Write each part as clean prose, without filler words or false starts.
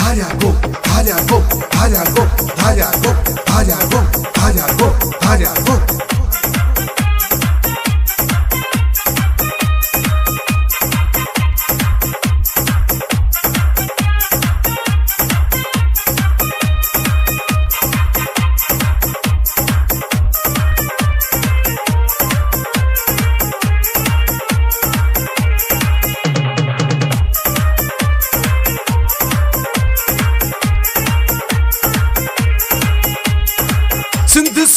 धार्यागो धार्यागो धार्यागो धार्यागो धार्यागो धार्यागो धार्यागो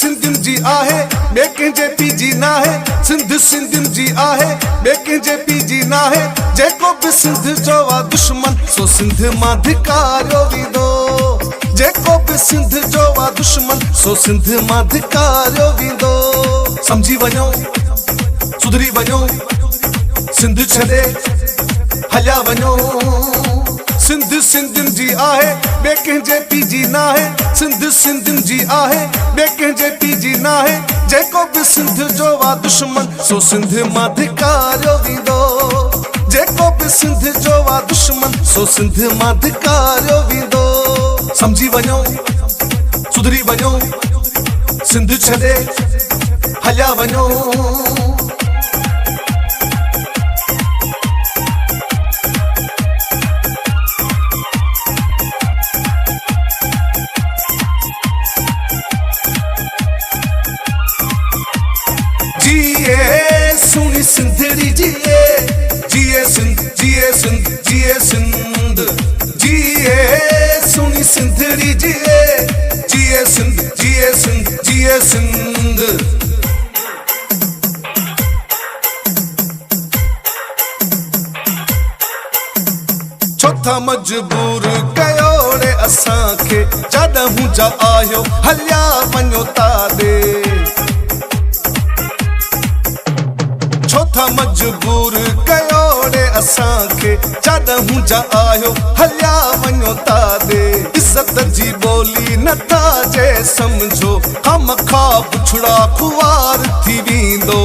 सिंधियुनि जी आहे ॿिए कंहिंजे पीउ जी नाहे सिंधियुनि जी आहे ॿिए कंहिंजे पीउ जी नाहे जेको बि सिंध जो आहे दुश्मन सो सिंध मां धिकारियो वेंदो जेको बि सिंध जो आहे दुश्मन सो सिंध मां धिकारियो वेंदो समझी वञो सुधरी वञो सिंध छॾे हलिया वञो सिंधियुनि जी आहे ॿिए कंहिंजे पीउ जी नाहे सिंधियुनि जी आहे ॿिए कंहिंजे पीउ जी नाहे जेको बि सिंध जो आहे दुश्मन सो सिंध मां धिकारियो वेंदो जेको बि सिंध जो आहे दुश्मन सो सिंध मां धिकारियो वेंदो समझी वञो सुधरी वञो सिंध छॾे हलिया वञो सुनी सिंधड़ी जिए जिए सिंध जिए सिंध जिए सिंध जिए सुनी सिंधड़ी जिए जिए सिंध जिए सिंध जिए सिंध चौथा मजबूर कयोड़े असांखे जॾहिं जा आयो हलिया वञो ताॾे चौथा मजबूर कयोड़े असांखे जॾहिं जा आयो हलिया वञो ताॾे इज़त जी ॿोली नथा जे सम्झो हम खां पुछड़ा खुवार थी वेंदो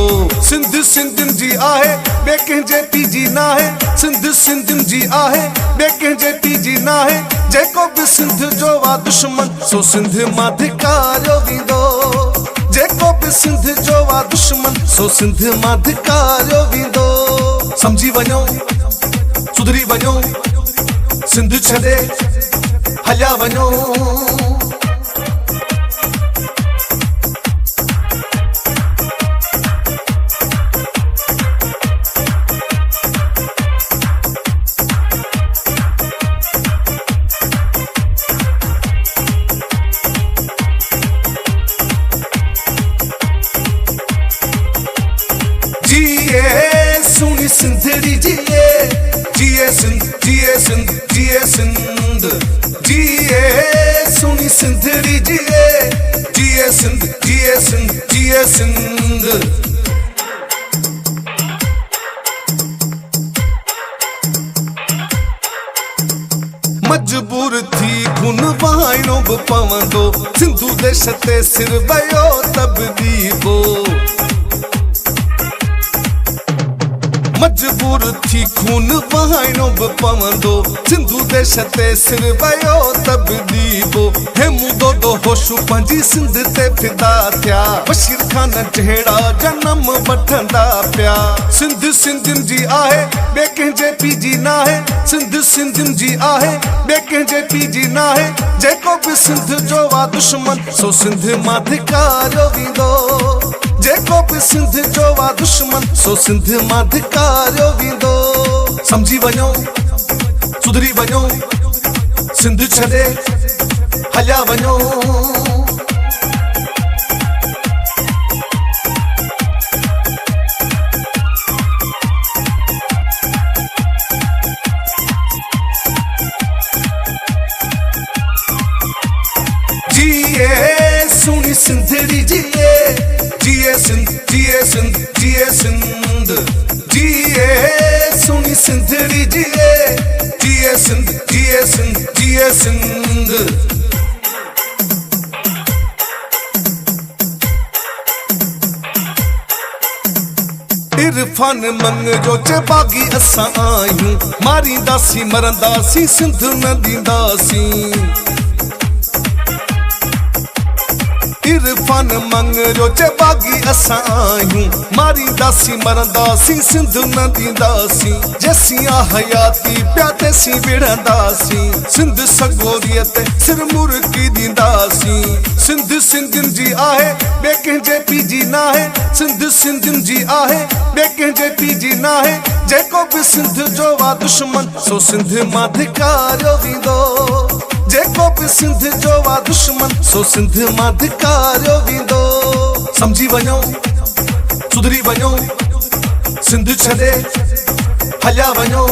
सिंधियुनि जी आहे ॿिए कंहिंजे पीउ जी नाहे सिंधियुनि जी आहे ॿिए कंहिंजे पीउ जी नाहे जेको बि सिंध जो आहे दुश्मन सो सिंध मां धिकारियो वेंदो जेको बि सिंध जो आहे दुश्मन सो सिंध मां धिकारियो वेंदो समझी वञो सुधरी वञो सिंध छॾे हलिया वञो सुनी सिंधड़ी जिए जिए सिंध जिए सिंध जिए सिंध जिए सुनी सिंधड़ी जिए जिए सिंध जिए सिंध जिए सिंध मजबूर थी खून वहाइणो बि पवंदो सिंधु देश ते सिर वियो तबदीबो मजबूर थी खून वहाइणो बि पवंदो सिंधु देश ते सिर वियो तबदीबो हे मुदो होशू पंहिंजी सिंध ते फिदा थिया बशीर खान जहिड़ा जनम वठंदा पिया सिंधियुनि जी आहे ॿिए कंहिंजे पीउ जी नाहे सिंधियुनि जी आहे ॿिए कंहिंजे पीउ जी नाहे जेको बि सिंध जो आहे दुश्मन सो सिंध मां धिकारियो वेंदो जेको बि सिंध जो आहे दुश्मन सो सिंध मां धिकारियो वेंदो समझी वञो सुधरी वञो सिंध छॾे हलिया वञो सुनी सिंधड़ी जिए जिए सिंध जिए सिंध जिए सिंध जिए सुनी सिंधड़ी जिए जिए सिंध जिए सिंध जिए सिंध इरफान मंगरो च बागी असां आहियूं मारींदासीं मरंदासीं सिंध न ॾींदासीं इरफान मंगरो च बागी असां आहियूं मारींदासीं मरंदासीं सिंध न ॾींदासीं जैसी हयाती पिया तेसीं विढ़ंदासीं सिंध सगोरियत सिर मुर्की ॾींदासीं सिंध सिंधियुनि जी आहे ॿिए कंहिंजे पी जी नाहे सिंध सिंधियुनि जी आहे ॿिए कंहिंजे पी जी नाहे जेको बि सिंध जो वा दुश्मन सो सिंध मां धिकारियो वेंदो जेको बि सिंध जो वा दुश्मन सो सिंध मां धिकारियो वेंदो समझी वञो सुधरी वञो सिंध छॾे हलिया वञो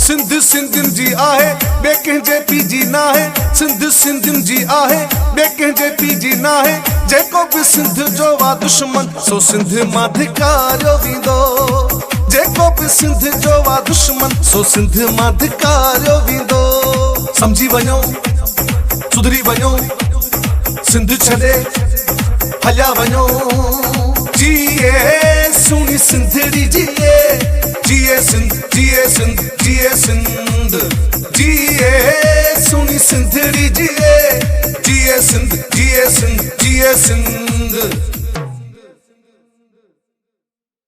सिंध सिंधियुनि जी आहे ॿिए कंहिंजे पी जी नाहे सिंध सिंधियुनि जी आहे ॿिए कंहिंजे पी जी नाहे जेको बि सिंध जो वा दुश्मन सो सिंध मां धिकारियो वेंदो जेको बि सिंध जो वा दुश्मन सो सिंध मां धिकारियो वेंदो समझी वञो सुधरी वञो सिंध छॾे हलिया वञो जिए सुहिणी सिंधड़ी जिए जिए सिंध जिए सिंध जिए सिंध जिए सुहिणी सिंधड़ी जिए जिए सिंध जिए सिंध जिए सिंध